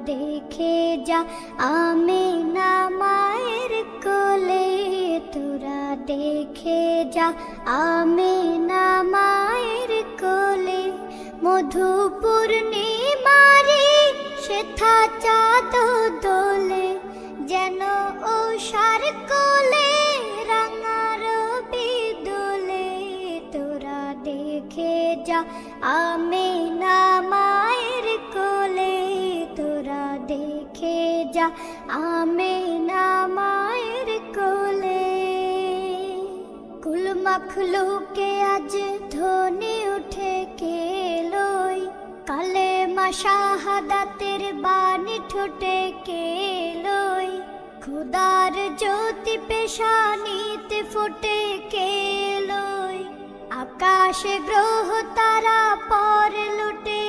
দেখে যা আমিনা মায়ের কোলে, তোরা দেখে যা আমিনা মায়ের কোলে। মধু পূর্ণিমারি সেথা চাঁদ দোলে, যেন ওষার কোলে রাঙা রবি দোলে। তোরা দেখে যা আমিনা মায়ের কোলে, তোরা দেখে যা আমিনা মায়ের কোলে। কুল মখলুকে আজ ধ্বনি উঠে কেলোই, কালেমা শাহাদাতের বাণী ঠোঁটে কেলোই। খুদার জ্যোতি পেশানিতে ফুটে কেলোই, আকাশে গ্রহ তারা পর লুটে